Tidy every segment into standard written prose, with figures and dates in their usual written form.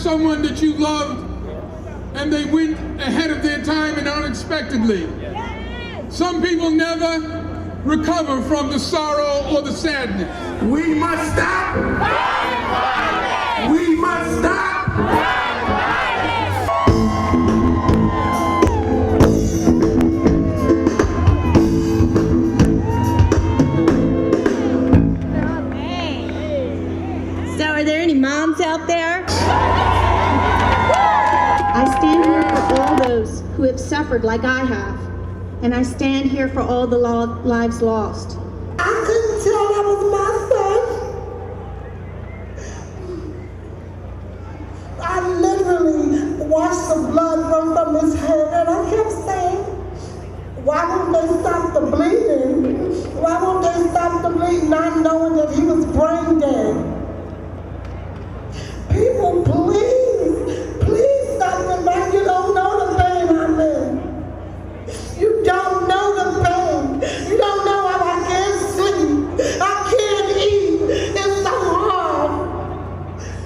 someone that you loved and they went ahead of their time and unexpectedly. Some people never recover from the sorrow or the sadness. We must stop. We must stop. So are there any moms out there? I stand here for all those who have suffered like I have. And I stand here for all the lives lost. I couldn't tell that was my son. I literally watched the blood run from his head, and I kept saying, why won't they stop the bleeding? Why won't they stop the bleeding, not knowing that he was brain dead? People, please stop the bleeding. You don't know the pain I'm in. You don't know the pain. You don't know how I can't sleep. I can't eat. It's so hard.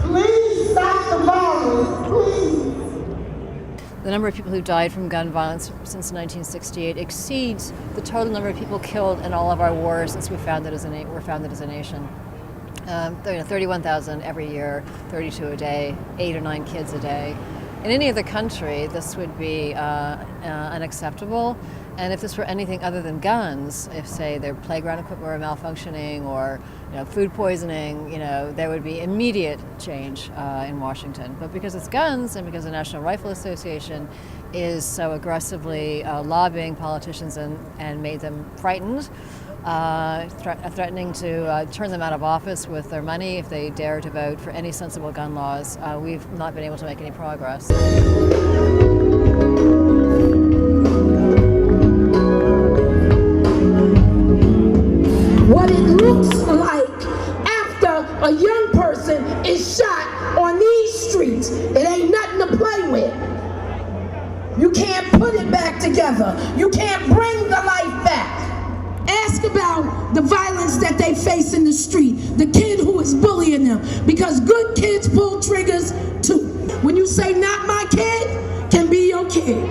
Please stop the violence, please. The number of people who died from gun violence since 1968 exceeds the total number of people killed in all of our wars since we're founded as a nation. 31,000 every year, 32 a day, 8 or 9 kids a day. In any other country, this would be unacceptable. And if this were anything other than guns, if, say, their playground equipment were malfunctioning or food poisoning, there would be immediate change in Washington. But because it's guns and because the National Rifle Association is so aggressively lobbying politicians and made them frightened, threatening to turn them out of office with their money if they dare to vote for any sensible gun laws, we've not been able to make any progress. What it looks like after a young person is shot on these streets, it ain't nothing to play with. You can't put it back together. You can't bring the life back. Ask about the violence that they face in the street, the kid who is bullying them, because good kids pull triggers too. When you say not my kid, can be your kid.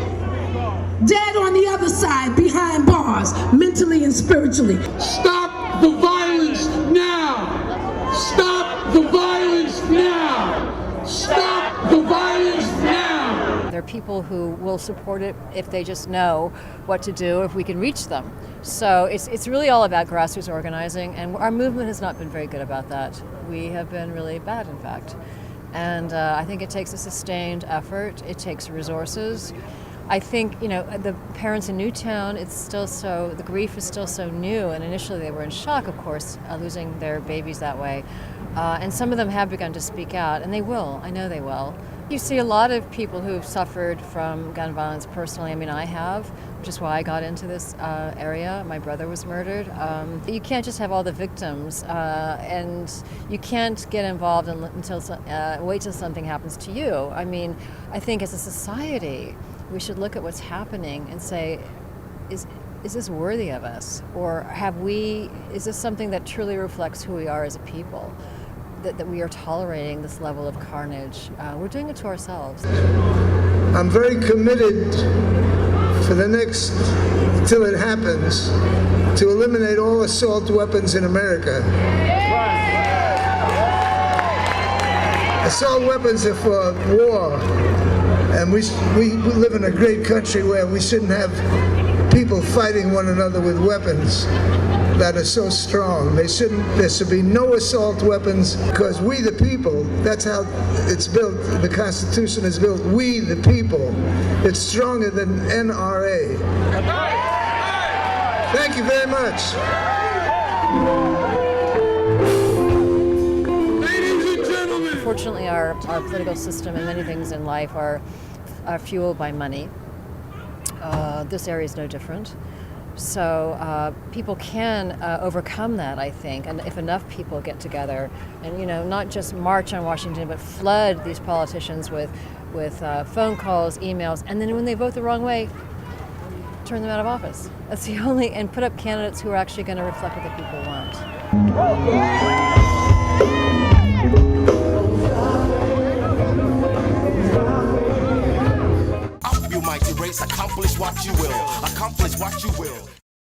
Dead on the other side, behind bars, mentally and spiritually. Stop the violence now! Stop the violence now! Stop the violence now! There are people who will support it if they just know what to do, if we can reach them. So it's really all about grassroots organizing, and our movement has not been very good about that. We have been really bad, in fact. And I think it takes a sustained effort. It takes resources. I think, the parents in Newtown, the grief is still so new, and initially they were in shock, of course, losing their babies that way. And some of them have begun to speak out, and they will. I know they will. You see a lot of people who've suffered from gun violence personally. I mean, I have, which is why I got into this area. My brother was murdered. You can't just have all the victims, and you can't get involved wait till something happens to you. I mean, I think as a society, we should look at what's happening and say, is this worthy of us? Or is this something that truly reflects who we are as a people? That we are tolerating this level of carnage. We're doing it to ourselves. I'm very committed for the next, till it happens, to eliminate all assault weapons in America. Assault weapons are for war. And we live in a great country where we shouldn't have people fighting one another with weapons that are so strong. There should be no assault weapons, because we the people, that's how it's built. The Constitution is built, we the people. It's stronger than NRA. Thank you very much. Unfortunately, our political system and many things in life are fueled by money. This area is no different. So people can overcome that, I think, and if enough people get together and, not just march on Washington, but flood these politicians with phone calls, emails, and then when they vote the wrong way, turn them out of office. That's the only, and put up candidates who are actually going to reflect what the people want. mighty race, accomplish what you will. Accomplish what you will.